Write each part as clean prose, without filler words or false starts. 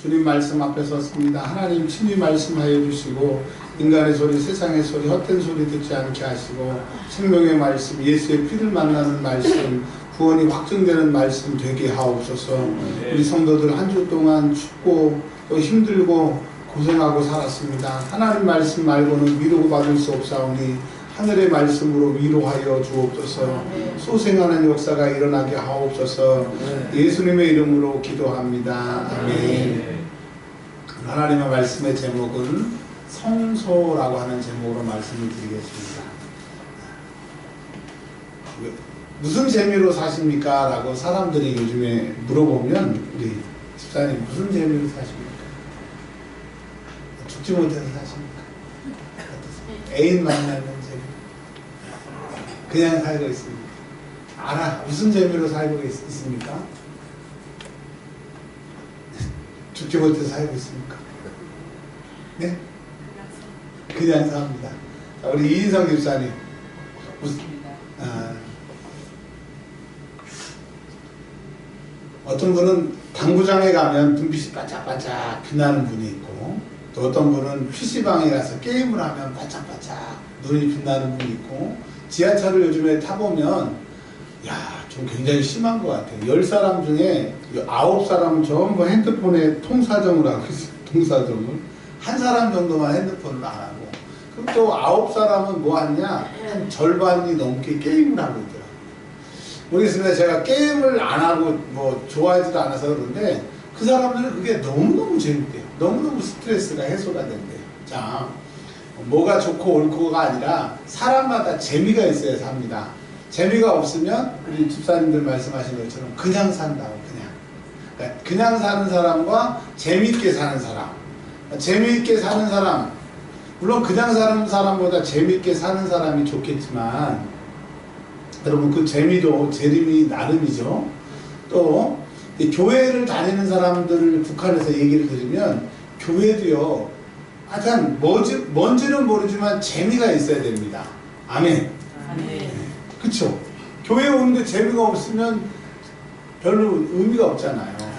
주님 말씀 앞에 섰습니다. 하나님 친히 말씀하여 주시고 인간의 소리, 세상의 소리, 헛된 소리 듣지 않게 하시고 생명의 말씀, 예수의 피를 만나는 말씀, 구원이 확증되는 말씀 되게 하옵소서. 우리 성도들 한 주 동안 춥고 또 힘들고 고생하고 살았습니다. 하나님 말씀 말고는 위로받을 수 없사오니 하늘의 말씀으로 위로하여 주옵소서. 소생하는 역사가 일어나게 하옵소서. 예수님의 이름으로 기도합니다. 아멘. 하나님의 말씀의 제목은 성소라고 하는 제목으로 말씀을 드리겠습니다. 무슨 재미로 사십니까? 라고 사람들이 요즘에 물어보면 우리 집사님 무슨 재미로 사십니까? 죽지 못해서 사십니까? 애인 만나는 재미. 그냥 살고 있습니다. 무슨 재미로 살고 있습니까? 죽지 못해서 살고 있습니까? 네? 그냥 삽니다. 자, 우리 이인성 집사님. 어떤 분은 당구장에 가면 눈빛이 반짝반짝 빛나는 분이 있고, 또 어떤 분은 PC방에 가서 게임을 하면 반짝반짝 눈이 빛나는 분이 있고, 지하철을 요즘에 타보면 좀 굉장히 심한 것 같아요. 10사람 중에 9사람은 전부 핸드폰에 통사정을 하고 있어요. 통사정을. 한 사람 정도만 핸드폰을 안 하고, 그럼 또 9사람은 뭐 하냐? 한 절반이 넘게 게임을 하고 있더라고요. 모르겠습니다. 제가 게임을 안 하고 뭐 좋아하지도 않아서 그런데 그 사람들은 그게 너무너무 재밌대요. 너무너무 스트레스가 해소가 된대요. 자, 뭐가 좋고 옳고가 아니라 사람마다 재미가 있어야 삽니다. 재미가 없으면 우리 집사님들 말씀하신 것처럼 그냥 산다고. 그냥 사는 사람과 재미있게 사는 사람. 재미있게 사는 사람, 물론 그냥 사는 사람보다 재미있게 사는 사람이 좋겠지만 여러분 그 재림이 나름이죠. 또 교회를 다니는 사람들을 북한에서 얘기를 들으면 교회도요, 하여튼 뭔지는 모르지만 재미가 있어야 됩니다. 아멘. 네. 그쵸? 교회에 오는데 재미가 없으면 별로 의미가 없잖아요.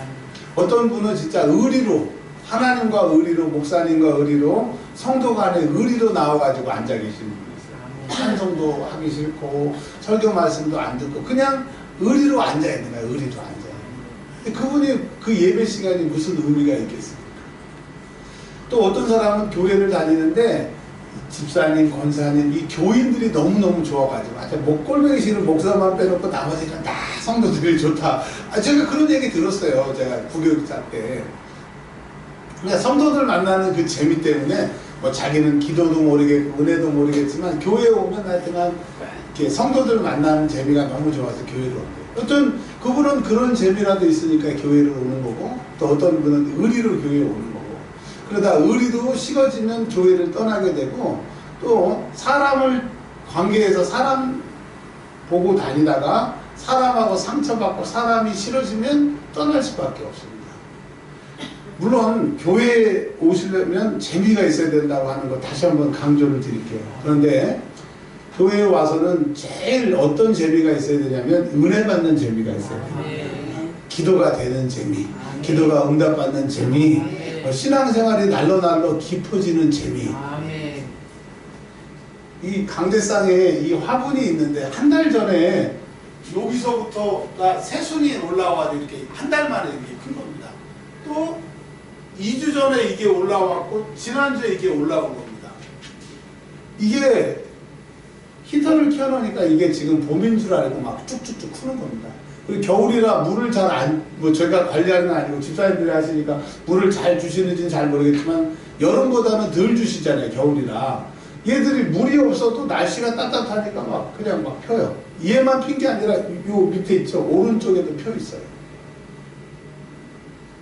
어떤 분은 진짜 의리로, 하나님과 의리로, 목사님과 의리로, 성도 간에 의리로 나와가지고 앉아 계시는 분이 있어요. 찬송도 하기 싫고 설교 말씀도 안 듣고 그냥 의리로 앉아 있는 거예요. 의리로 앉아 있는 거예요. 그분이 그 예배 시간이 무슨 의미가 있겠습니까? 또 어떤 사람은 교회를 다니는데 집사님, 권사님, 이 교인들이 너무너무 좋아가지고 목골뱅이 싫은 목사만 빼놓고 나머지가 다 성도들이 좋다. 제가 그런 얘기 들었어요. 제가 부교육자 때. 그러니까 성도들 만나는 그 재미 때문에 뭐 자기는 기도도 모르겠고 은혜도 모르겠지만 교회에 오면 하여튼 이렇게 성도들 만나는 재미가 너무 좋아서 교회를 온대요. 어떤 그분은 그런 재미라도 있으니까 교회를 오는 거고, 또 어떤 분은 의리로 교회에 오는 거고, 그러다 의리도 식어지면 교회를 떠나게 되고, 또 사람을 관계에서 사람 보고 다니다가 사람하고 상처받고 사람이 싫어지면 떠날 수밖에 없습니다. 물론 교회에 오시려면 재미가 있어야 된다고 하는 거 다시 한번 강조를 드릴게요. 그런데 교회에 와서는 제일 어떤 재미가 있어야 되냐면 은혜 받는 재미가 있어야 돼요. 기도가 되는 재미, 기도가 응답받는 재미, 신앙생활이 날로 깊어지는 재미. 이 강대상에 이 화분이 있는데 한 달 전에 여기서부터가 새순이 올라와서 이렇게 한 달 만에 이렇게 큰 겁니다. 또 2주 전에 이게 올라왔고 지난주에 이게 올라온 겁니다. 이게 히터를 켜놓으니까 이게 지금 봄인 줄 알고 막 쭉쭉쭉 크는 겁니다. 그리고 겨울이라 물을 저희가 관리하는 건 아니고 집사님들이 하시니까 물을 잘 주시는지는 잘 모르겠지만 여름보다는 덜 주시잖아요. 겨울이라. 얘들이 물이 없어도 날씨가 따뜻하니까 그냥 펴요. 얘만 핀 게 아니라 요 밑에 있죠. 오른쪽에도 펴 있어요.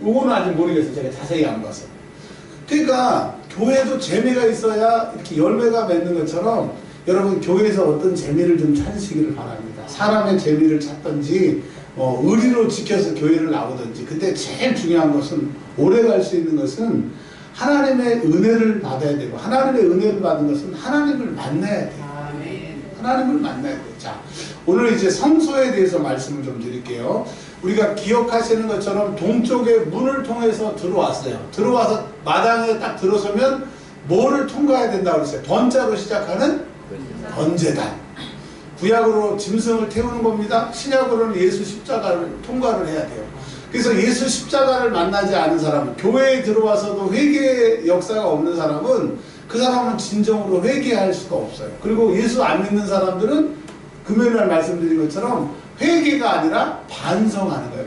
요거는 아직 모르겠어요. 제가 자세히 안 봐서. 그러니까 교회도 재미가 있어야 이렇게 열매가 맺는 것처럼 여러분 교회에서 어떤 재미를 좀 찾으시기를 바랍니다. 사람의 재미를 찾든지 의리로 지켜서 교회를 나오든지. 근데 제일 중요한 것은 오래 갈 수 있는 것은 하나님의 은혜를 받아야 되고, 하나님의 은혜를 받은 것은 하나님을 만나야 돼요. 하나님을 만나야 돼요. 자, 오늘 이제 성소에 대해서 말씀을 좀 드릴게요. 우리가 기억하시는 것처럼 동쪽의 문을 통해서 들어왔어요. 들어와서 마당에 딱 들어서면 뭐를 통과해야 된다고 그랬어요? 번자로 시작하는 번제단. 구약으로 짐승을 태우는 겁니다. 신약으로는 예수 십자가를 통과를 해야 돼요. 그래서 예수 십자가를 만나지 않은 사람은, 교회에 들어와서도 회개의 역사가 없는 사람은 그 사람은 진정으로 회개할 수가 없어요. 그리고 예수 안 믿는 사람들은 금요일날 말씀드린 것처럼 회개가 아니라 반성하는 거예요.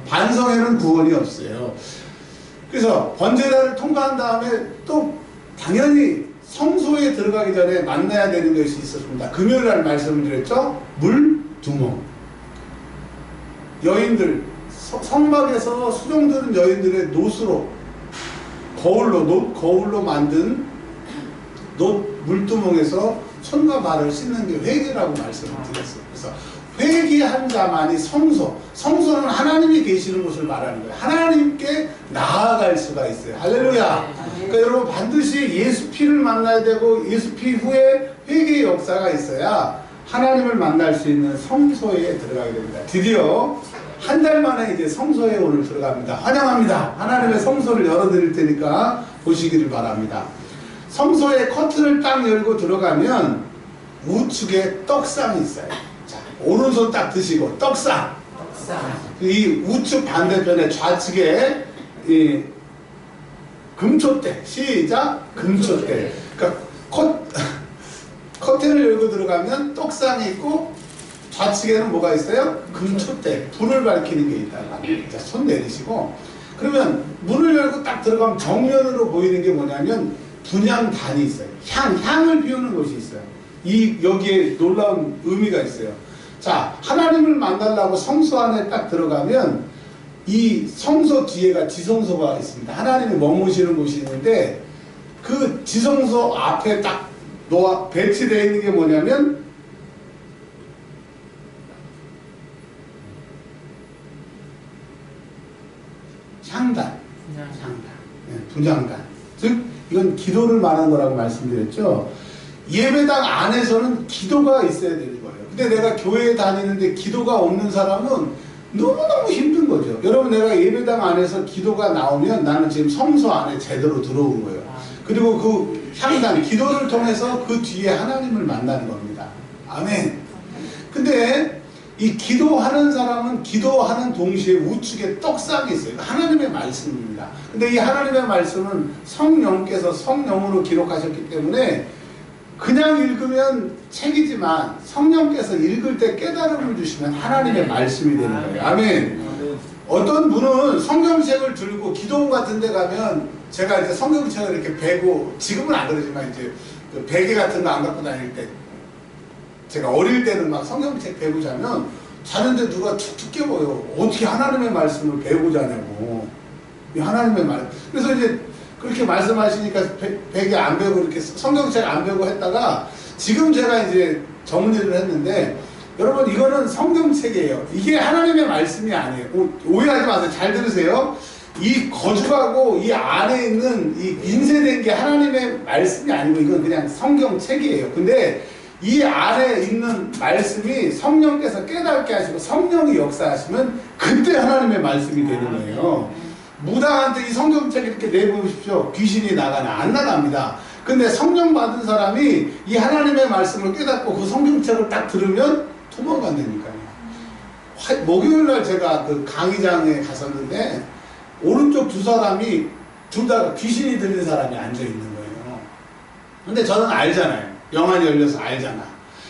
반성에는 구원이 없어요. 그래서 번제단을 통과한 다음에 또 당연히 성소에 들어가기 전에 만나야 되는 것이 있었습니다. 금요일날 말씀을 드렸죠. 물두멍. 여인들, 성막에서 수종들은 여인들의 노수로, 거울로 만든 물두멍에서 손과 발을 씻는 게 회개라고 말씀을 드렸어요. 그래서 회개한 자만이 성소는 하나님이 계시는 곳을 말하는 거예요. 하나님께 나아갈 수가 있어요. 할렐루야. 그러니까 여러분 반드시 예수 피를 만나야 되고 예수 피 후에 회개의 역사가 있어야 하나님을 만날 수 있는 성소에 들어가게 됩니다. 드디어 한 달 만에 이제 성소에 오늘 들어갑니다. 환영합니다. 하나님의 성소를 열어드릴 테니까 보시기를 바랍니다. 성소의 커튼을 딱 열고 들어가면 우측에 떡상이 있어요. 자, 오른손 딱 드시고 떡상. 이 우측 반대편에 좌측에 이 금초대. 시작. 금초대. 그러니까 커튼을 열고 들어가면 떡상이 있고 좌측에는 뭐가 있어요? 금초대. 불을 밝히는 게 있다. 자, 손 내리시고 그러면 문을 열고 딱 들어가면 정면으로 보이는 게 뭐냐면 분향단이 있어요. 향을 피우는 곳이 있어요. 여기에 놀라운 의미가 있어요. 자, 하나님을 만나려고 성소 안에 딱 들어가면 이 성소 뒤에가 지성소가 있습니다. 하나님이 머무시는 곳이 있는데 그 지성소 앞에 딱 배치되어 있는 게 뭐냐면 향단. 네, 분향단. 즉 이건 기도를 말하는 거라고 말씀드렸죠. 예배당 안에서는 기도가 있어야 되는 거예요. 근데 내가 교회에 다니는데 기도가 없는 사람은 너무너무 힘든 거죠. 여러분, 내가 예배당 안에서 기도가 나오면 나는 지금 성소 안에 제대로 들어온 거예요. 그리고 그 향단, 기도를 통해서 그 뒤에 하나님을 만나는 겁니다. 아멘. 근데 이 기도하는 사람은 기도하는 동시에 우측에 떡상이 있어요. 하나님의 말씀입니다. 근데 이 하나님의 말씀은 성령께서 성령으로 기록하셨기 때문에 그냥 읽으면 책이지만 성령께서 읽을 때 깨달음을 주시면 하나님의 말씀이 되는 거예요. 아멘. 어떤 분은 성경책을 들고 기도원 같은 데 가면 제가 이제 성경책을 이렇게 베고, 지금은 안 그러지만 이제 그 베개 같은 거 안 갖고 다닐 때, 제가 어릴 때는 막 성경책 베고 자면 자는데 누가 툭툭 깨워요. 어떻게 하나님의 말씀을 배우고 자냐고. 이 하나님의 말. 그래서 이제 그렇게 말씀하시니까 베개 안 베고 이렇게 성경책 안 베고 했다가 지금 제가 이제 정리를 했는데, 여러분 이거는 성경책이에요. 이게 하나님의 말씀이 아니에요. 오해하지 마세요. 잘 들으세요. 이 거죽하고 이 안에 있는 이 인쇄된 게 하나님의 말씀이 아니고 이건 그냥 성경책이에요. 근데 이 안에 있는 말씀이 성령께서 깨닫게 하시고 성령이 역사하시면 그때 하나님의 말씀이 되는 거예요. 무당한테 이 성경책 이렇게 내보십시오. 귀신이 나가나? 안 나갑니다. 근데 성령 받은 사람이 이 하나님의 말씀을 깨닫고 그 성경책을 딱 들으면 도망간다니까요. 목요일날 제가 그 강의장에 갔었는데 오른쪽 두 사람이 둘 다 귀신이 들린 사람이 앉아있는 거예요. 근데 저는 알잖아요. 영안이 열려서 알잖아.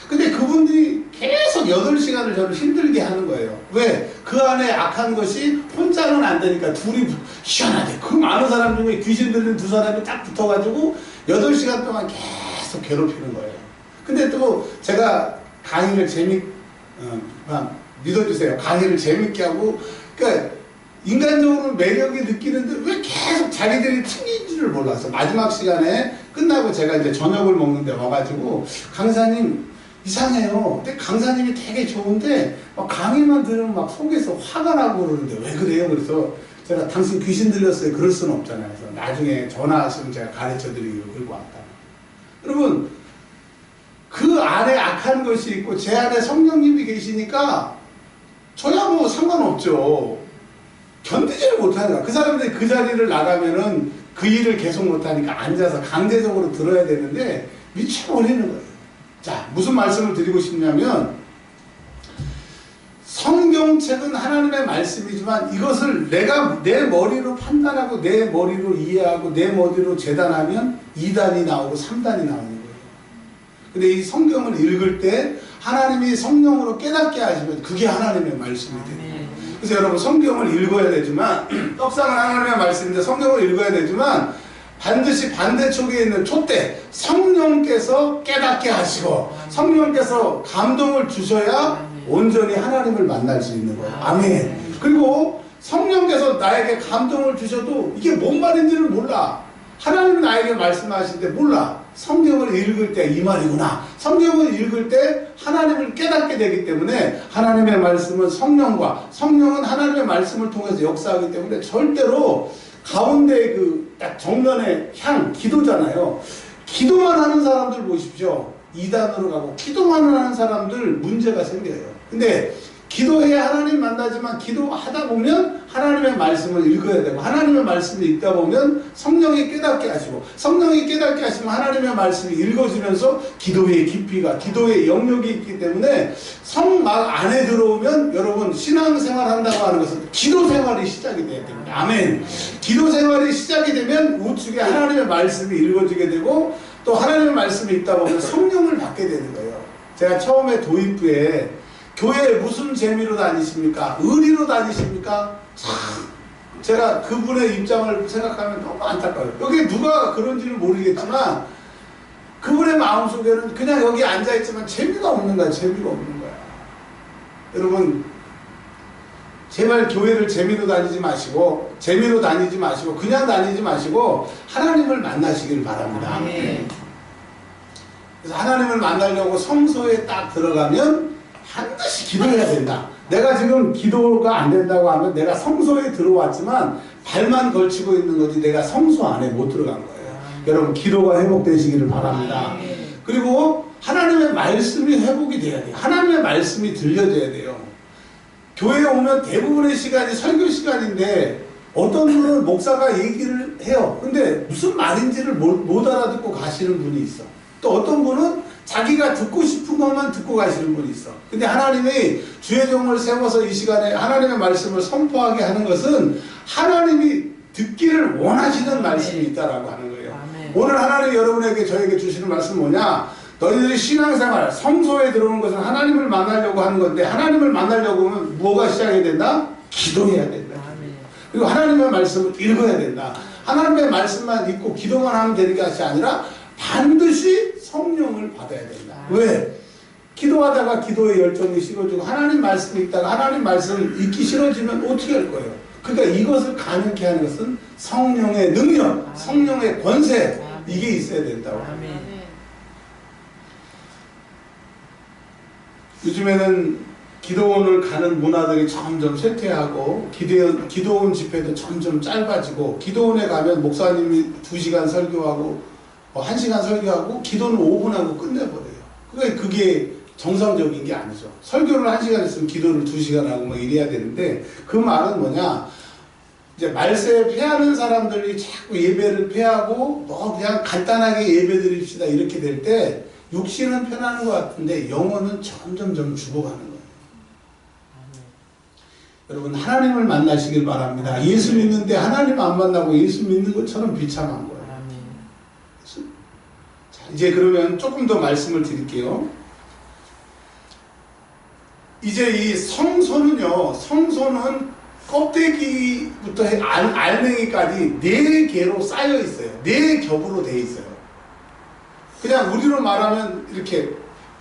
근데 그분들이 계속 8시간을 저를 힘들게 하는 거예요. 왜? 그 안에 악한 것이 혼자는 안 되니까 둘이 희한하게 그 많은 사람 중에 귀신 들린 두 사람이 딱 붙어가지고 8시간 동안 계속 괴롭히는 거예요. 근데 또 제가 강의를 믿어주세요. 강의를 재밌게 하고, 그러니까 인간적으로 매력이 느끼는데 왜 계속 자기들이 튕긴지를 몰라서 마지막 시간에 끝나고 제가 이제 저녁을 먹는데 와가지고 강사님 이상해요. 근데 강사님이 되게 좋은데 막 강의만 들으면 막 속에서 화가 나고 그러는데 왜 그래요? 그래서 제가 당신 귀신 들렸어요. 그럴 수는 없잖아요. 그래서 나중에 전화하시면 제가 가르쳐드리기로 그러고 왔다. 여러분, 그 안에 악한 것이 있고 제 안에 성령님이 계시니까 저야 뭐 상관없죠. 견디지를 못하니까. 그 사람들이 그 자리를 나가면은 그 일을 계속 못하니까 앉아서 강제적으로 들어야 되는데 미쳐버리는 거예요. 자, 무슨 말씀을 드리고 싶냐면, 성경책은 하나님의 말씀이지만 이것을 내가 내 머리로 판단하고 내 머리로 이해하고 내 머리로 재단하면 2단이 나오고 3단이 나오는 거예요. 근데 이 성경을 읽을 때 하나님이 성령으로 깨닫게 하시면 그게 하나님의 말씀이 됩니다. 그래서 여러분, 성경을 읽어야 되지만, 떡상은 하나님의 말씀인데 성경을 읽어야 되지만 반드시 반대쪽에 있는 촛대, 성령께서 깨닫게 하시고 성령께서 감동을 주셔야 온전히 하나님을 만날 수 있는 거예요. 아멘. 그리고 성령께서 나에게 감동을 주셔도 이게 뭔 말인지를 몰라. 하나님은 나에게 말씀하실 때 몰라. 성경을 읽을 때 이 말이구나. 성경을 읽을 때 하나님을 깨닫게 되기 때문에, 하나님의 말씀은 성령은 하나님의 말씀을 통해서 역사하기 때문에 절대로 가운데 그 딱 정면의 기도잖아요. 기도만 하는 사람들 보십시오. 2단으로 가고 기도만 하는 사람들 문제가 생겨요. 근데 기도해 하나님 만나지만 기도하다 보면 하나님의 말씀을 읽어야 되고, 하나님의 말씀을 읽다 보면 성령이 깨닫게 하시고, 성령이 깨닫게 하시면 하나님의 말씀이 읽어지면서 기도의 깊이가, 기도의 영역이 있기 때문에 성막 안에 들어오면 여러분, 신앙생활 한다고 하는 것은 기도 생활이 시작이 돼야 됩니다. 아멘. 기도 생활이 시작이 되면 우측에 하나님의 말씀이 읽어지게 되고, 또 하나님의 말씀이 있다 보면 성령을 받게 되는 거예요. 제가 처음에 도입부에 교회에 무슨 재미로 다니십니까? 의리로 다니십니까? 참, 제가 그분의 입장을 생각하면 너무 안타까워요. 여기 누가 그런지는 모르겠지만 그분의 마음속에는 그냥 여기 앉아있지만 재미가 없는 거야. 재미가 없는 거야. 여러분, 제발 교회를 재미로 다니지 마시고, 그냥 다니지 마시고 하나님을 만나시길 바랍니다. 그래서 하나님을 만나려고 성소에 딱 들어가면 반드시 기도해야 된다. 내가 지금 기도가 안 된다고 하면 내가 성소에 들어왔지만 발만 걸치고 있는 거지 내가 성소 안에 못 들어간 거예요. 여러분, 기도가 회복되시기를 바랍니다. 그리고 하나님의 말씀이 회복이 돼야 돼요. 하나님의 말씀이 들려져야 돼요. 교회에 오면 대부분의 시간이 설교 시간인데 어떤 분은 목사가 얘기를 해요. 근데 무슨 말인지를 못 알아듣고 가시는 분이 있어. 또 어떤 분은 자기가 듣고 싶은 것만 듣고 가시는 분이 있어. 근데 하나님이 주의 종을 세워서 이 시간에 하나님의 말씀을 선포하게 하는 것은 하나님이 듣기를 원하시는 말씀이 있다라고 하는 거예요. 오늘 하나님이 여러분에게, 저에게 주시는 말씀은 뭐냐? 너희들이 신앙생활, 성소에 들어오는 것은 하나님을 만나려고 하는 건데, 하나님을 만나려고 하면 뭐가 시작해야 된다? 기도해야 된다. 그리고 하나님의 말씀을 읽어야 된다. 하나님의 말씀만 읽고 기도만 하면 되는 것이 아니라 반드시 성령을 받아야 된다. 왜? 기도하다가 기도의 열정이 식어지고 하나님 말씀 읽다가 하나님 말씀 읽기 싫어지면 어떻게 할 거예요? 그러니까 이것을 가능케 하는 것은 성령의 능력, 성령의 권세, 이게 있어야 된다고. 요즘에는 기도원을 가는 문화들이 점점 쇠퇴하고 기도원 집회도 점점 짧아지고, 기도원에 가면 목사님이 2시간 설교하고 1시간 설교하고 기도는 5분 하고 끝내버려요. 그러니까 그게 정상적인 게 아니죠. 설교를 1시간 했으면 기도를 2시간 하고 막 이래야 되는데, 그 말은 뭐냐? 이제 말세 패하는 사람들이 자꾸 예배를 패하고 그냥 간단하게 예배 드립시다 이렇게 될 때 육신은 편하는 것 같은데 영혼은 점점점 죽어가는 거예요. 여러분, 하나님을 만나시길 바랍니다. 예수 믿는데 하나님 안 만나고 예수 믿는 것처럼 비참한 거예요. 자, 이제 그러면 조금 더 말씀을 드릴게요. 이제 이 성소는요, 성소는 껍데기부터 알맹이까지 4개로 쌓여 있어요. 4겹으로 되어 있어요. 그냥 우리로 말하면 이렇게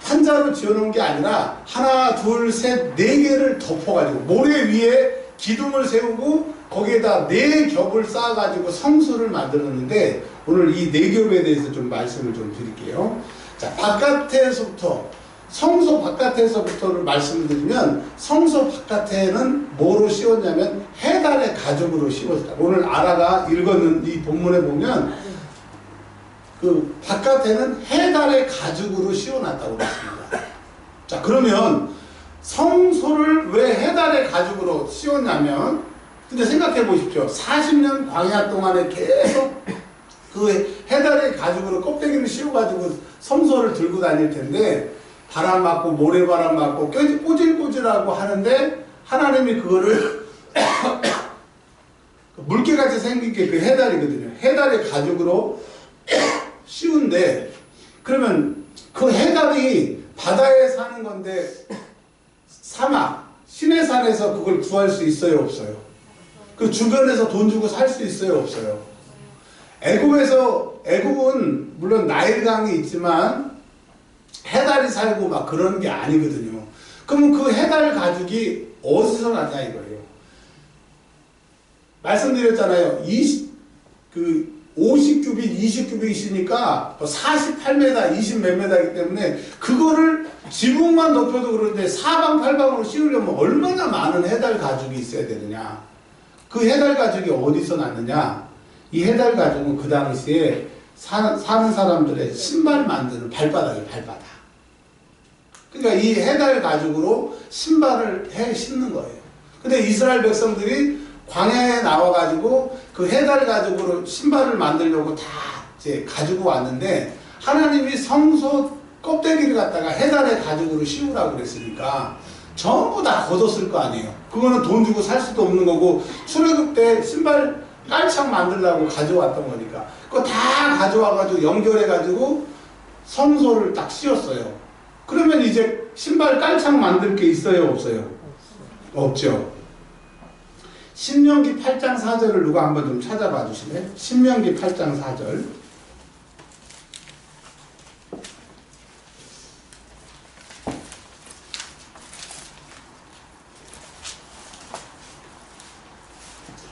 판자로 지어놓은 게 아니라 하나, 둘, 셋, 4개를 덮어가지고 모래 위에 기둥을 세우고 거기에다 4겹을 쌓아가지고 성소를 만들었는데, 오늘 이 4겹에 대해서 좀 말씀을 좀 드릴게요. 자, 바깥에서부터, 성소 바깥에서부터를 말씀을 드리면, 성소 바깥에는 뭐로 씌웠냐면 해달의 가죽으로 씌웠다. 오늘 아라가 읽었는 이 본문에 보면 그 바깥에는 해달의 가죽으로 씌워놨다고 그랬습니다. 자, 그러면 성소를 왜 해달의 가죽으로 씌웠냐면, 근데 생각해 보십시오. 40년 광야 동안에 계속 그 해달의 가죽으로 껍데기를 씌워가지고 성소를 들고 다닐 텐데, 바람 맞고 모래바람 맞고 꼬질꼬질하고 하는데, 하나님이 그거를 물개같이 생긴 게 그 해달이거든요. 해달의 가죽으로 씌운데, 그러면 그 해달이 바다에 사는 건데 사막, 시내산에서 그걸 구할 수 있어요, 없어요? 그 주변에서 돈 주고 살 수 있어요, 없어요? 애굽은 물론 나일강이 있지만 해달이 살고 막 그런 게 아니거든요. 그러면 그 해달 가죽이 어디서 나냐 이거예요. 말씀드렸잖아요. 50규빗, 20규빗이니까 48m, 20 몇 m이기 때문에 그거를 지붕만 높여도 그런데 사방팔방으로 씌우려면 얼마나 많은 해달 가죽이 있어야 되느냐. 그 해달 가죽이 어디서 났느냐. 이 해달 가죽은 그 당시에 사는 사람들의 신발 만드는 발바닥이에요, 발바닥. 그러니까 이 해달 가죽으로 신발을 해 신는 거예요. 근데 이스라엘 백성들이 광야에 나와가지고 그 해달 가죽으로 신발을 만들려고 다 이제 가지고 왔는데, 하나님이 성소 껍데기를 갖다가 해달의 가죽으로 씌우라고 그랬으니까 전부 다 걷었을 거 아니에요. 그거는 돈 주고 살 수도 없는 거고, 출애굽 때 신발 깔창 만들려고 가져왔던 거니까 그거 다 가져와가지고 연결해가지고 성소를 딱 씌웠어요. 그러면 이제 신발 깔창 만들 게 있어요, 없어요? 없죠. 신명기 8장 4절을 누가 한번 좀 찾아봐 주실래요? 신명기 8장 4절.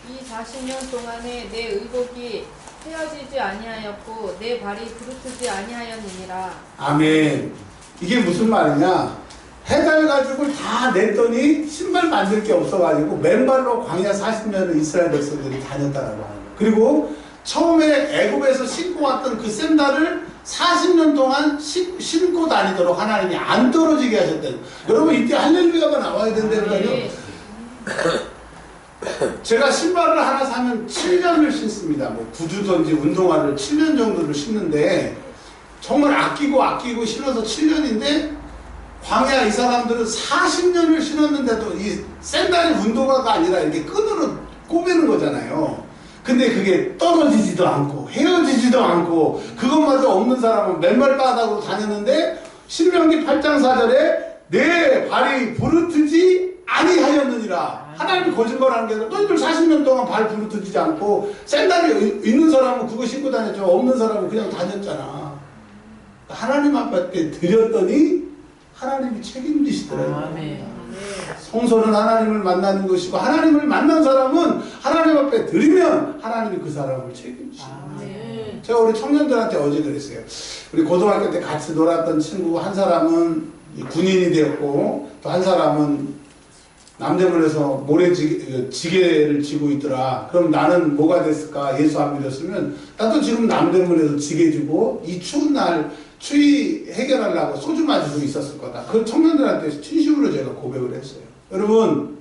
이 40년 동안에 내 의복이 헤어지지 아니하였고 내 발이 부르트지 아니하였느니라. 아멘. 이게 무슨 말이냐? 해달 가죽을 다 냈더니 신발 만들 게 없어가지고 맨발로 광야 40년을 이스라엘 백성들이 다녔다라고 하는 거예요. 그리고 처음에 애굽에서 신고 왔던 그 샌들을 40년 동안 신고 다니도록 하나님이 안 떨어지게 하셨대요. 여러분 이때 할렐루야가 나와야 된다니까요. 제가 신발을 하나 사면 7년을 신습니다. 뭐 구두든지 운동화를 7년 정도를 신는데, 정말 아끼고 신어서 7년인데 광야 이 사람들은 40년을 신었는데도 이 샌들이 운동화가 아니라 이렇게 끈으로 꼬매는 거잖아요. 근데 그게 떨어지지도 않고 헤어지지도 않고 그것마저 없는 사람은 맨발바닥으로 다녔는데, 신명기 8장 4절에 내 발이 부르트지 아니하였느니라. 하나님이 거짓말하는 게 아니라 너희들 40년 동안 발 부르트지지 않고, 샌들이 있는 사람은 그거 신고 다녔죠. 없는 사람은 그냥 다녔잖아. 하나님 앞에 드렸더니 하나님이 책임지시더라고요. 성소는 하나님을 만나는 것이고, 하나님을 만난 사람은 하나님 앞에 드리면 하나님이 그 사람을 책임지십니다. 제가 우리 청년들한테 어제 그랬어요. 우리 고등학교 때 같이 놀았던 친구 한 사람은 군인이 되었고, 또 한 사람은 남대문에서 지게를 지고 있더라. 그럼 나는 뭐가 됐을까? 예수 안 믿었으면 나도 지금 남대문에서 지게 지고 이 추운 날 추위 해결하려고 소주 마시고 있었을 거다. 그 청년들한테 진심으로 제가 고백을 했어요. 여러분,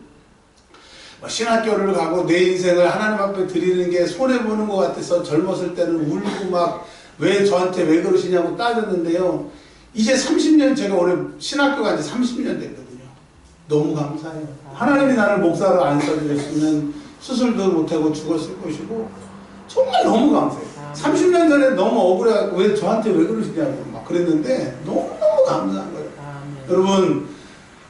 신학교를 가고 내 인생을 하나님 앞에 드리는 게 손해보는 것 같아서 젊었을 때는 울고 막 왜 저한테 왜 그러시냐고 따졌는데요. 이제 30년, 제가 올해 신학교 간 지 30년 됐거든요. 너무 감사해요. 하나님이 나를 목사로 안 써주셨으면 수술도 못하고 죽었을 것이고, 정말 너무 감사해요. 30년 전에 너무 억울해갖고 왜 저한테 왜 그러시냐고 막 그랬는데 너무너무 감사한 거예요. 여러분,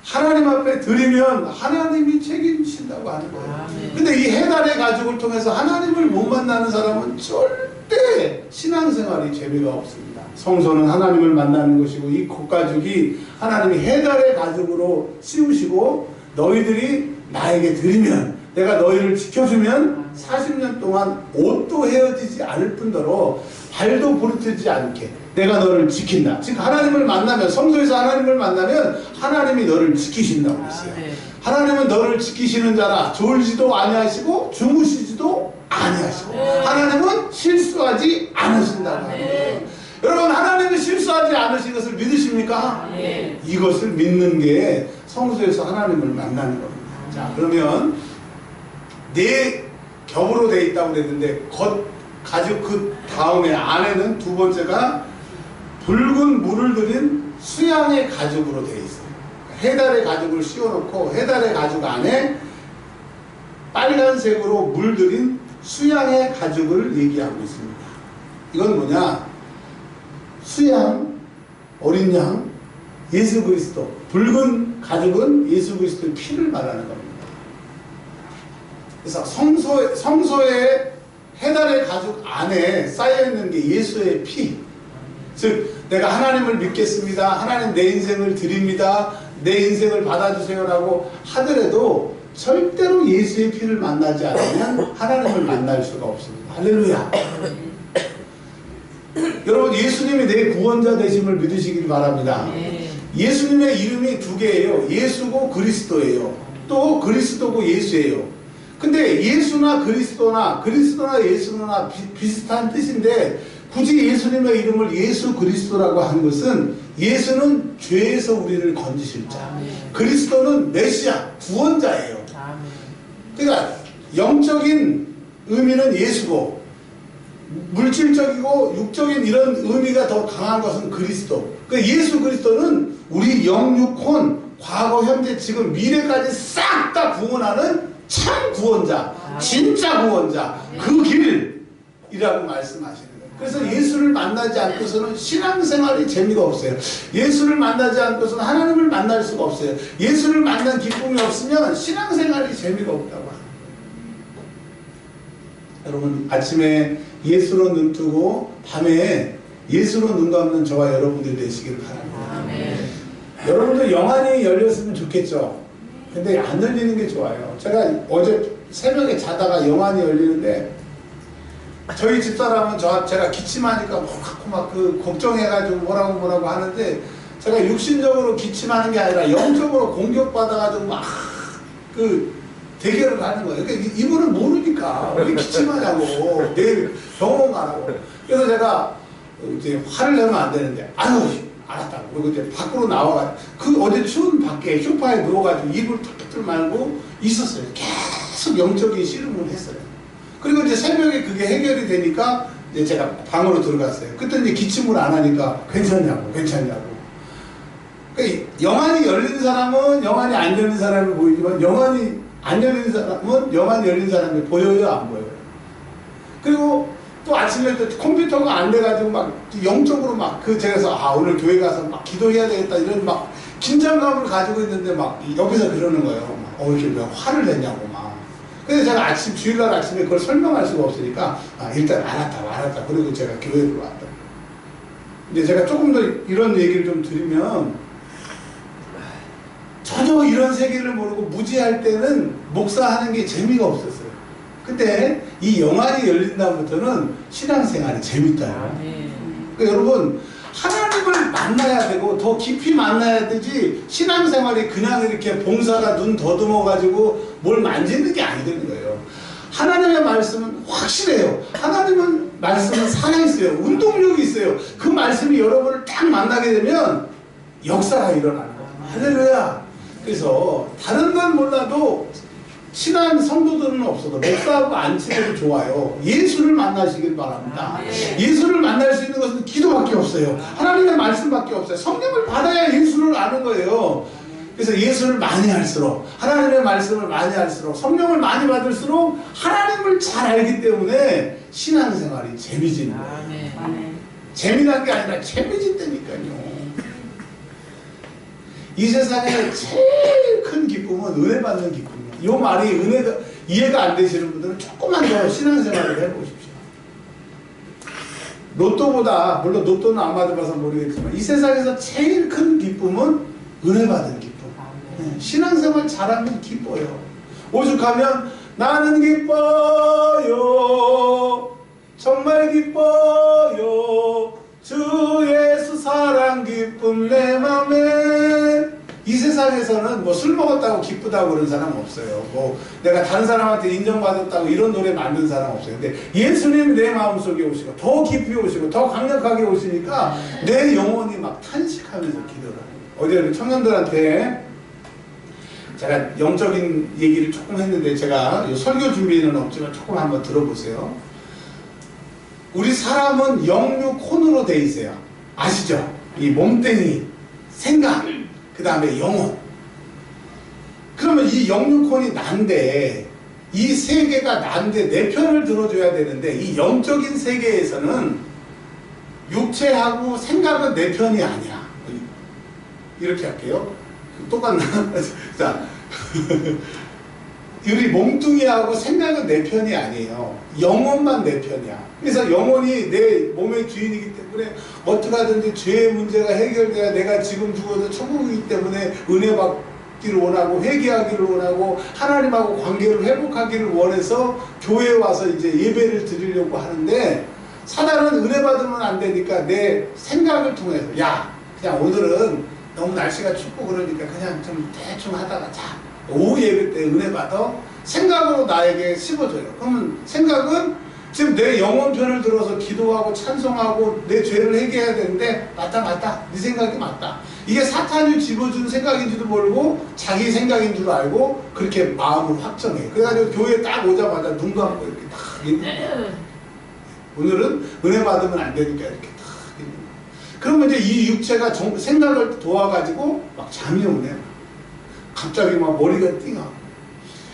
하나님 앞에 드리면 하나님이 책임지신다고 하는 거예요. 근데 이 해달의 가죽을 통해서 하나님을 못 만나는 사람은 절대 신앙생활이 재미가 없습니다. 성소는 하나님을 만나는 것이고, 이 겉가죽이 하나님이 해달의 가죽으로 씌우시고, 너희들이 나에게 드리면, 내가 너희를 지켜주면 40년 동안 옷도 헤어지지 않을 뿐더러 발도 부르트지 않게 내가 너를 지킨다. 즉 하나님을 만나면, 성소에서 하나님을 만나면 하나님이 너를 지키신다고 했어요. 하나님은 너를 지키시는 자라. 졸지도 아니하시고 주무시지도 아니하시고 하나님은 실수하지 않으신다고 하는 거예요. 여러분, 하나님은 실수하지 않으신 것을 믿으십니까? 이것을 믿는 게 성소에서 하나님을 만나는 겁니다. 자, 그러면 네 겹으로 되어 있다고 그랬는데 가죽 그 다음에 안에는 두 번째가 붉은 물을 들인 수양의 가죽으로 되어 있어요. 해달의 가죽을 씌워놓고 해달의 가죽 안에 빨간색으로 물들인 수양의 가죽을 얘기하고 있습니다. 이건 뭐냐? 수양, 어린 양, 예수 그리스도. 붉은 가죽은 예수 그리스도의 피를 말하는 겁니다. 그래서 성소의 해달의 가죽 안에 쌓여있는 게 예수의 피. 즉 내가 하나님을 믿겠습니다. 하나님 내 인생을 드립니다. 내 인생을 받아주세요라고 하더라도 절대로 예수의 피를 만나지 않으면 하나님을 만날 수가 없습니다. 할렐루야. 여러분 예수님이 내 구원자 되심을 믿으시길 바랍니다. 예수님의 이름이 두 개예요. 예수고 그리스도예요. 또 그리스도고 예수예요. 근데 예수나 그리스도나 예수나 비슷한 뜻인데 굳이 예수님의 이름을 예수 그리스도라고 하는 것은 예수는 죄에서 우리를 건지실 자, 그리스도는 메시아, 구원자예요. 그러니까 영적인 의미는 예수고 물질적이고 육적인 이런 의미가 더 강한 것은 그리스도. 그러니까 예수 그리스도는 우리 영육혼 과거 현재 지금 미래까지 싹 다 구원하는 참 구원자, 진짜 구원자, 그 길이라고 말씀하시는 거예요. 그래서 예수를 만나지 않고서는 신앙생활이 재미가 없어요. 예수를 만나지 않고서는 하나님을 만날 수가 없어요. 예수를 만난 기쁨이 없으면 신앙생활이 재미가 없다고 합니다. 여러분 아침에 예수로 눈 뜨고 밤에 예수로 눈 감는 저와 여러분들이 되시기를 바랍니다. 여러분들 영안이 열렸으면 좋겠죠. 근데 안 열리는 게 좋아요. 제가 어제 새벽에 자다가 영안이 열리는데 저희 집사람은 제가 기침하니까 막 그 걱정해가지고 뭐라고 하는데 제가 육신적으로 기침하는 게 아니라 영적으로 공격받아가지고 막 그 대결을 하는 거예요. 그러니까 이분은 모르니까 왜 기침하냐고 내일 병원 가라고. 그래서 제가 이제 화를 내면 안 되는데 아유 알았다고. 그리고 이제 밖으로 나와가지고 그 어제 추운 밖에 소파에 누워가지고 입을 툭툭 말고 있었어요. 계속 영적인 씨름을 했어요. 그리고 이제 새벽에 그게 해결이 되니까 이제 제가 방으로 들어갔어요. 그때 이제 기침을 안 하니까 괜찮냐고. 그러니까 영안이 열린 사람은 영안이 안 열린 사람이 보이지만 영안이 안 열린 사람은 영안이 열린 사람이 보여요, 안 보여요? 그리고 또 아침에 또 컴퓨터가 안 돼가지고 막 영적으로 막 제가서 오늘 교회 가서 막 기도해야 되겠다 이런 막 긴장감을 가지고 있는데 막 여기서 그러는 거예요. 이렇게 왜 화를 내냐고 막. 근데 제가 주일날 아침에 그걸 설명할 수가 없으니까 일단 알았다. 그리고 제가 교회로 왔다. 근데 제가 조금 더 이런 얘기를 좀 드리면 전혀 이런 세계를 모르고 무지할 때는 목사하는 게 재미가 없었어요. 근데 이 영안이 열린 다음부터는 신앙생활이 재밌다요. 그러니까 여러분 하나님을 만나야 되고 더 깊이 만나야 되지 신앙생활이 그냥 이렇게 봉사가 눈 더듬어 가지고 뭘 만지는 게 아니 되는 거예요. 하나님의 말씀은 확실해요. 하나님의 말씀은 살아있어요. 운동력이 있어요. 그 말씀이 여러분을 딱 만나게 되면 역사가 일어나는 거예요. 할렐루야. 그래서 다른 건 몰라도 친한 성도들은 없어도 목사하고 안 친해도 좋아요. 예수를 만나시길 바랍니다. 예수를 만날 수 있는 것은 기도밖에 없어요. 하나님의 말씀밖에 없어요. 성령을 받아야 예수를 아는 거예요. 그래서 예수를 많이 할수록 하나님의 말씀을 많이 할수록 성령을 많이 받을수록 하나님을 잘 알기 때문에 신앙생활이 재미지는 거예요. 재미난 게 아니라 재미진다니까요. 이 세상에 제일 큰 기쁨은 은혜 받는 기쁨이에요. 이 말이 은혜가 이해가 안 되시는 분들은 조금만 더 신앙생활을 해보십시오. 로또보다, 물론 로또는 안 받아봐서 모르겠지만 이 세상에서 제일 큰 기쁨은 은혜 받은 기쁨. 신앙생활 잘하면 기뻐요. 오죽하면 나는 기뻐요. 정말 기뻐요. 주 예수 사랑 기쁨 내 맘에. 이 세상에서는 뭐 술 먹었다고 기쁘다고 그런 사람 없어요. 뭐 내가 다른 사람한테 인정받았다고 이런 노래 만든 사람 없어요. 근데 예수님 내 마음속에 오시고 더 깊이 오시고 더 강력하게 오시니까 내 영혼이 막 탄식하면서 기도를 해요. 어제 청년들한테 제가 영적인 얘기를 조금 했는데 제가 이 설교 준비는 없지만 조금 한번 들어보세요. 우리 사람은 영육혼으로 돼 있어요. 아시죠? 이 몸뚱이, 생각, 그 다음에 영혼. 그러면 이 영육혼이 난데 이 세계가 난데 내 편을 들어줘야 되는데 이 영적인 세계에서는 육체하고 생각은 내 편이 아니야. 이렇게 할게요. 똑같나? 자, 우리 몸뚱이하고 생각은 내 편이 아니에요. 영혼만 내 편이야. 그래서 영혼이 내 몸의 주인이기 때문에 어떻게 하든지 죄의 문제가 해결돼야 내가 지금 죽어서 천국이기 때문에 은혜 받기를 원하고 회개하기를 원하고 하나님하고 관계를 회복하기를 원해서 교회에 와서 이제 예배를 드리려고 하는데 사단은 은혜 받으면 안 되니까 내 생각을 통해서 야 그냥 오늘은 너무 날씨가 춥고 그러니까 그냥 좀 대충 하다가 자 오후 예배 때 은혜 받아 생각으로 나에게 씹어줘요. 그러면 생각은 지금 내 영혼 편을 들어서 기도하고 찬송하고 내 죄를 회개해야 되는데 맞다 네 생각이 맞다. 이게 사탄이 집어준 생각인지도 모르고 자기 생각인 줄 알고 그렇게 마음을 확정해. 그래가지고 교회에 딱 오자마자 눈 감고 이렇게 딱 있는 거야. 오늘은 은혜 받으면 안 되니까 이렇게 딱 있는 거야. 그러면 이제 이 육체가 생각을 도와가지고 막 잠이 오네. 갑자기 막 머리가 띵하.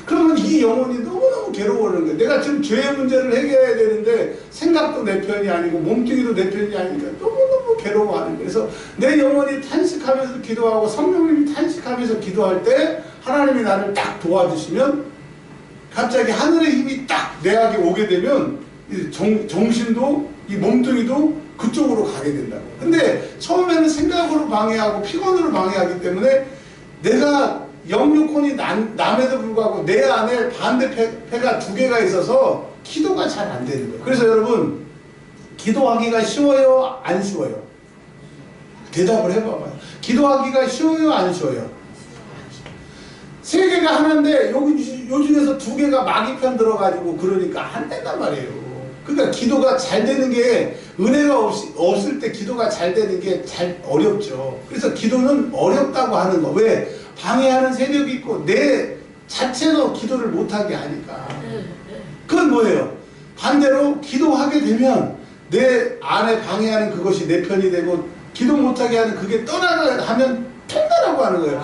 그러면 이 영혼이 너무너무 괴로워하는 거예요. 내가 지금 죄의 문제를 해결해야 되는데 생각도 내 편이 아니고 몸뚱이도 내 편이 아니니까 너무너무 괴로워하는 거예요. 그래서 내 영혼이 탄식하면서 기도하고 성령님이 탄식하면서 기도할 때 하나님이 나를 딱 도와주시면 갑자기 하늘의 힘이 딱 내에게 오게 되면 정신도 이 몸뚱이도 그쪽으로 가게 된다고. 근데 처음에는 생각으로 방해하고 피곤으로 방해하기 때문에 내가 영육혼이 남에도 불구하고 내 안에 반대패가 두 개가 있어서 기도가 잘 안 되는 거예요. 그래서 여러분 기도하기가 쉬워요? 안 쉬워요? 대답을 해봐봐요. 기도하기가 쉬워요? 안 쉬워요? 세 개가 하나인데 요 중에서 두 개가 마귀 편 들어가지고 그러니까 안 된단 말이에요. 그러니까 기도가 잘 되는 게 은혜가 없을 때 기도가 잘 되는 게 잘 어렵죠. 그래서 기도는 어렵다고 하는 거. 왜? 방해하는 세력이 있고 내 자체도 기도를 못하게 하니까. 그건 뭐예요? 반대로 기도하게 되면 내 안에 방해하는 그것이 내 편이 되고 기도 못하게 하는 그게 떠나가 하면 편다라고 하는 거예요.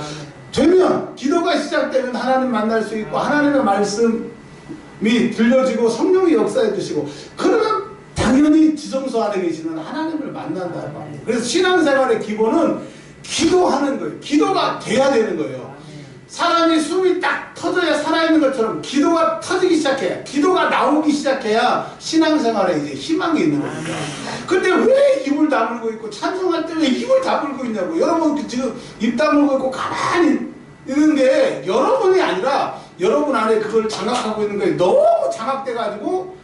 되면 기도가 시작되면 하나님 만날 수 있고 하나님의 말씀이 들려지고 성령이 역사해 주시고 그러면 당연히 지성소 안에 계시는 하나님을 만난다는 말이에요. 그래서 신앙생활의 기본은 기도하는 거예요. 기도가 돼야 되는 거예요. 사람이 숨이 딱 터져야 살아있는 것처럼 기도가 터지기 시작해야 기도가 나오기 시작해야 신앙생활에 이제 희망이 있는 겁니다. 근데 왜 입을 다물고 있고 찬송할 때 왜 입을 다물고 있냐고. 여러분 지금 입 다물고 있고 가만히 있는 게 여러분이 아니라 여러분 안에 그걸 장악하고 있는 거예요. 너무 장악돼가지고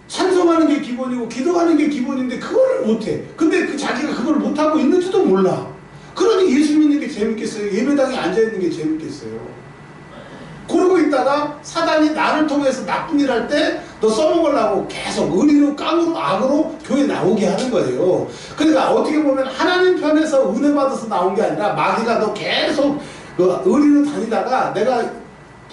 찬송하는 게 기본이고 기도하는 게 기본인데 그거를 못해. 근데 그 자기가 그걸 못하고 있는지도 몰라. 그러니 예수 믿는 게 재밌겠어요? 예배당에 앉아있는 게 재밌겠어요? 그러고 있다가 사단이 나를 통해서 나쁜 일 할 때 너 써먹으려고 계속 의리로 깡으로 악으로 교회 나오게 하는 거예요. 그러니까 어떻게 보면 하나님 편에서 은혜 받아서 나온 게 아니라 마귀가 너 계속 의리로 다니다가 내가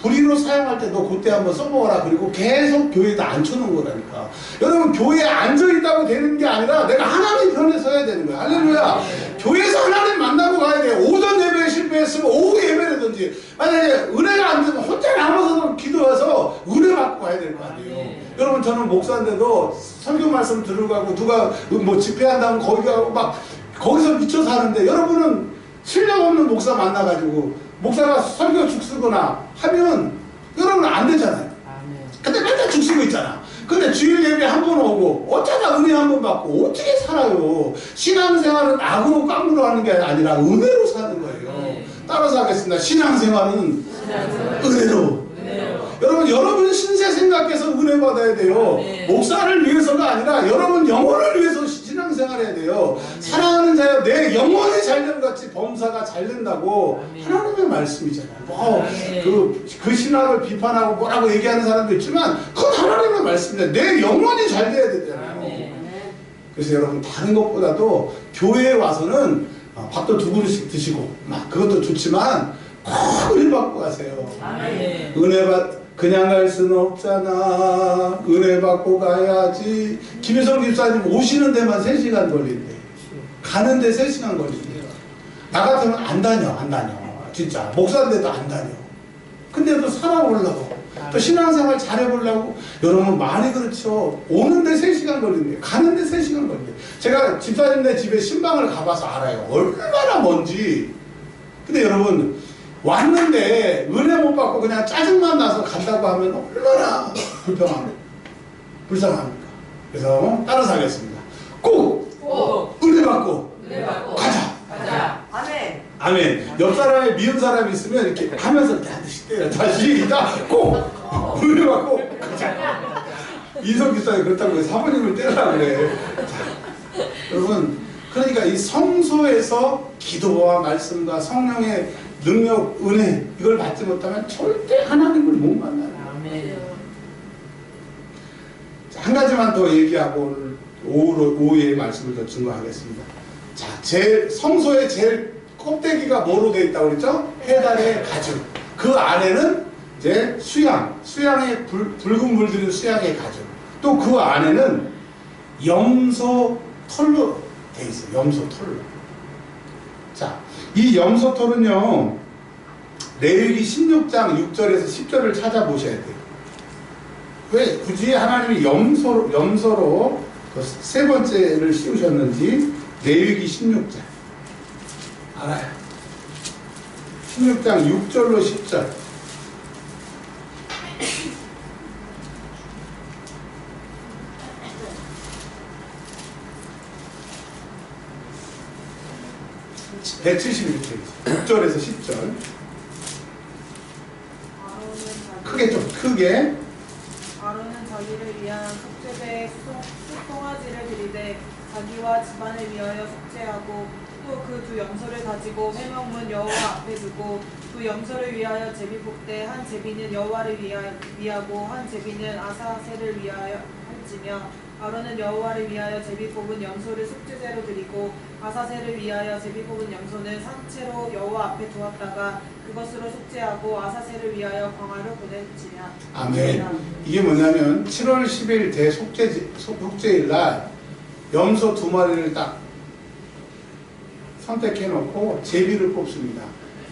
불의로 사용할 때 너 그때 한번 써먹어라. 그리고 계속 교회에다 앉혀놓은 거라니까. 여러분 교회에 앉아있다고 되는 게 아니라 내가 하나님 편에 서야 되는 거야. 할렐루야. 교회에서 하나님 만나고 가야 돼. 오전 예배에 실패했으면 오후 예배라든지 만약에 은혜가 안 되면 혼자 남아서 기도해서 은혜 받고 가야 될 거 아니에요. 여러분 저는 목사인데도 설교 말씀 들으러 가고 누가 뭐 집회한다면 거기 가고 막 거기서 미쳐 사는데 여러분은 실력 없는 목사 만나가지고 목사가 설교 죽쓰거나 하면 여러분 안 되잖아요. 근데 맨날 죽쓰고 있잖아. 근데 주일 예배 한 번 오고 어쩌다 은혜 한 번 받고 어떻게 살아요? 신앙생활은 악으로 깡으로 하는 게 아니라 은혜로 사는 거예요. 따라서 하겠습니다. 신앙생활은 은혜로. 여러분 신세 생각해서 은혜 받아야 돼요. 목사를 위해서가 아니라 여러분 영혼을 위해서 신앙생활해야 돼요. 사랑하는 자여 내 영혼이 잘되는 같이 범사가 잘된다고 하나님의 말씀이잖아요. 그 신학을 비판하고 뭐라고 얘기하는 사람도 있지만 그건 하나님의 말씀이잖아요. 내 영혼이 잘 돼야 되잖아요. 그래서 여러분 다른 것보다도 교회에 와서는 밥도 2 그릇씩 드시고 막 그것도 좋지만 은혜 받고 가세요. 아멘. 은혜 그냥 갈 수는 없잖아. 은혜 받고 가야지. 김혜성 집사님 오시는 데만 3시간 걸린대. 가는데 3시간 걸린대요. 나 같으면 안 다녀. 진짜. 목사인데도 안 다녀. 근데도 살아보려고. 또 신앙생활 잘해보려고. 여러분 많이 그렇죠. 오는데 3시간 걸린대요. 가는데 3시간 걸린대요. 제가 집사님네 집에 신방을 가봐서 알아요. 얼마나 먼지. 근데 여러분 왔는데 은혜 못 받고 그냥 짜증만 나서 간다고 하면 얼마나 불쌍합니까? 그래서 따라서 하겠습니다. 꼭 은혜 받고 가자. 아멘. 아멘. 옆 사람에 미운 사람이 있으면 이렇게 하면서 이렇게 하듯이 때려. 다시 꼭 은혜 받고 가자. 이성 기사에 그렇다고 해서 사모님을 때리라 그래. 자, 여러분 그러니까 이 성소에서 기도와 말씀과 성령의 능력, 은혜 이걸 받지 못하면 절대 하나님을 못 만나요. 아멘. 자, 한 가지만 더 얘기하고 오늘 오후에 말씀을 더 증거하겠습니다. 자, 성소의 제일 껍데기가 뭐로 되어 있다고 그랬죠? 해달의 가죽. 그 안에는 이제 수양의 붉은 물들인 수양의 가죽. 또 그 안에는 염소 털로 되어 있어요. 염소 털로. 자, 이 염소 털은요, 레위기 16장 6절에서 10절을 찾아보셔야 돼요. 왜 굳이 하나님이 염소로 그 세 번째를 씌우셨는지 레위기 16장 알아요. 16장 6절로 10절. (171페이지) 6절에서 10절. 크게 좀 크게. 아론은 자기를 위한 속죄제에 송아지를 드리되 자기와 집안을 위하여 속죄하고 또 그 두 염소를 가지고 회명문 여호와 앞에 두고 두 염소를 위하여 제비 볶되 한 제비는 여호와를 위하고 한 제비는 아사셀을 위하여 할지며 아론은 여호와를 위하여 제비 뽑은 염소를 속죄제로 드리고 아사셀을 위하여 제비 뽑은 염소는 산채로 여호와 앞에 두었다가 그것으로 속죄하고 아사셀을 위하여 광야로 보낼지며. 아멘. 이게 뭐냐면 7월 10일 대속죄일 날 염소 2마리를 딱 선택해 놓고 제비를 뽑습니다.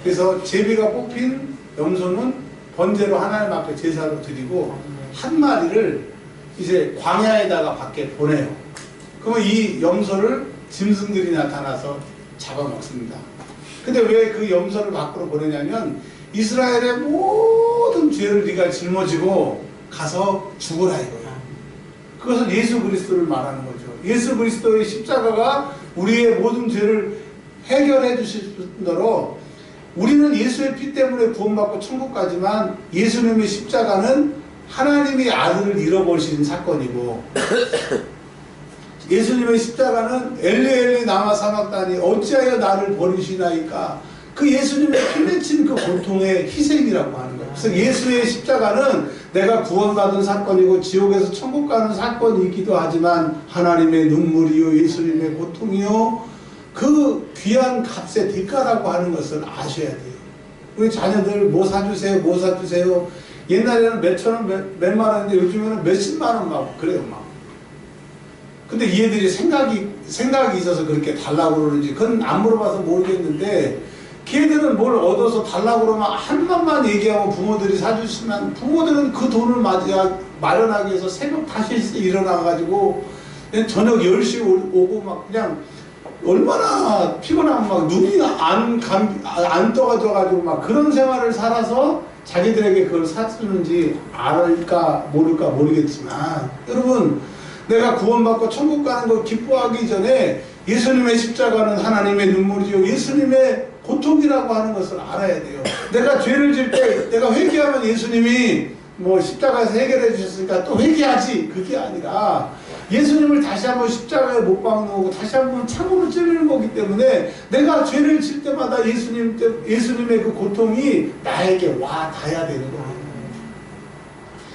그래서 제비가 뽑힌 염소는 번제로 하나님 앞에 제사로 드리고 한 마리를 이제 광야에다가 밖에 보내요. 그러면 이 염소를 짐승들이 나타나서 잡아먹습니다. 근데 왜 그 염소를 밖으로 보내냐면 이스라엘의 모든 죄를 네가 짊어지고 가서 죽으라 이거예요. 그것은 예수 그리스도를 말하는 거죠. 예수 그리스도의 십자가가 우리의 모든 죄를 해결해 주실 뿐더러 우리는 예수의 피 때문에 구원받고 천국 가지만 예수님의 십자가는 하나님의 아들을 잃어버리신 사건이고 예수님의 십자가는 엘리 엘리 나마 사막다니 어찌하여 나를 버리시나이까 그 예수님의 피 맺힌 그 고통의 희생이라고 하는 거예요. 그래서 예수의 십자가는 내가 구원받은 사건이고 지옥에서 천국 가는 사건이기도 하지만 하나님의 눈물이요 예수님의 고통이요 그 귀한 값의 대가라고 하는 것을 아셔야 돼요. 우리 자녀들 뭐 사주세요 뭐 사주세요. 옛날에는 몇천 원 몇만 원인데 요즘에는 몇십만 원 막 그래요 막. 근데 얘들이 생각이 있어서 그렇게 달라고 그러는지 그건 안 물어봐서 모르겠는데 걔들은 뭘 얻어서 달라고 그러면 한 번만 얘기하고 부모들이 사주시면 부모들은 그 돈을 마련하기 위해서 새벽 5시에 일어나가지고 저녁 10시 오고 막 그냥 얼마나 피곤하면 막 눈이 안 떠가지고 막 그런 생활을 살아서 자기들에게 그걸 사주는지 알까 모를까 모르겠지만 여러분 내가 구원받고 천국 가는 거 기뻐하기 전에 예수님의 십자가는 하나님의 눈물이요 예수님의 고통이라고 하는 것을 알아야 돼요. 내가 죄를 질 때 내가 회개하면 예수님이 뭐 십자가에서 해결해 주셨으니까 또 회개하지 그게 아니라 예수님을 다시 한번 십자가에 못 박는 거고 다시 한번 창으로 찔리는 거기 때문에 내가 죄를 질 때마다 예수님의 그 고통이 나에게 와 닿아야 되는 거예요.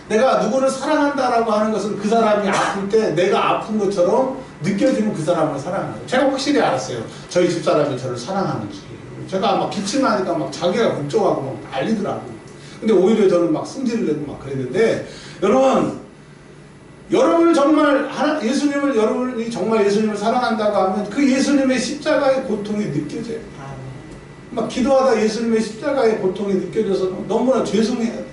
내가 누구를 사랑한다라고 하는 것은 그 사람이 아플 때 내가 아픈 것처럼 느껴지면 그 사람을 사랑하는 거예요. 제가 확실히 알았어요. 저희 집사람이 저를 사랑하는지. 제가 막 기침하니까 막 자기가 걱정하고 막 난리더라고요. 근데 오히려 저는 막 승질을 내고 막 그랬는데, 여러분을 정말 여러분이 정말 예수님을 사랑한다고 하면 그 예수님의 십자가의 고통이 느껴져요. 막 기도하다 예수님의 십자가의 고통이 느껴져서 너무나 죄송해야 돼요.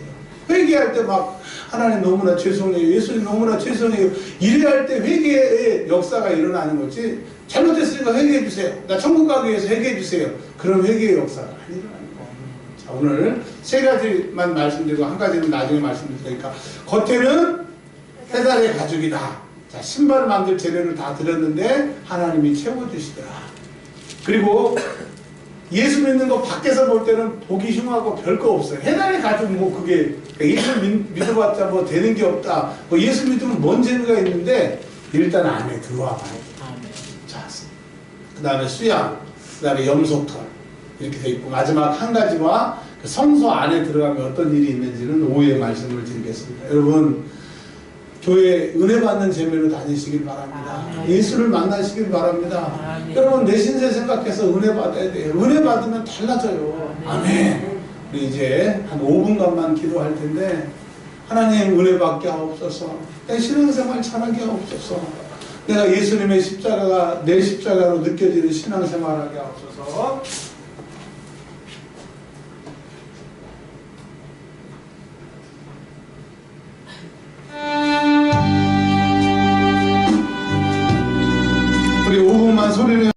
회개할 때 막 하나님 너무나 죄송해요. 예수님 너무나 죄송해요. 이래야 할 때 회개의 역사가 일어나는 거지. 잘못했으니까 회개해 주세요. 나 천국 가기 위해서 회개해 주세요. 그런 회개의 역사가 안 일어나는 거예요. 자, 오늘 세 가지만 말씀드리고 한 가지는 나중에 말씀드릴 테니까, 겉에는 세 달의 가죽이다. 자, 신발 만들 재료를 다 드렸는데 하나님이 채워주시더라. 그리고 예수 믿는 거 밖에서 볼 때는 보기 흉하고 별거 없어요. 해달의 가죽 뭐 그게 예수 믿어봤자 뭐 되는 게 없다. 뭐 예수 믿으면 뭔 재미가 있는데 일단 안에 들어와 봐야 돼. 자, 그 다음에 수양, 그 다음에 염소털 이렇게 돼 있고, 마지막 한 가지와 그 성소 안에 들어가면 어떤 일이 있는지는 오후에 말씀을 드리겠습니다. 여러분, 교회 은혜 받는 재미로 다니시길 바랍니다. 예수를 만나시길 바랍니다. 여러분, 내 신세 생각해서 은혜 받아야 돼요. 은혜 받으면 달라져요. 아멘. 우리 이제 한 5분간만 기도할 텐데, 하나님 은혜 받게 하옵소서. 내 신앙생활 잘하게 하옵소서. 내가 예수님의 십자가가 내 십자가로 느껴지는 신앙생활하게 하옵소서.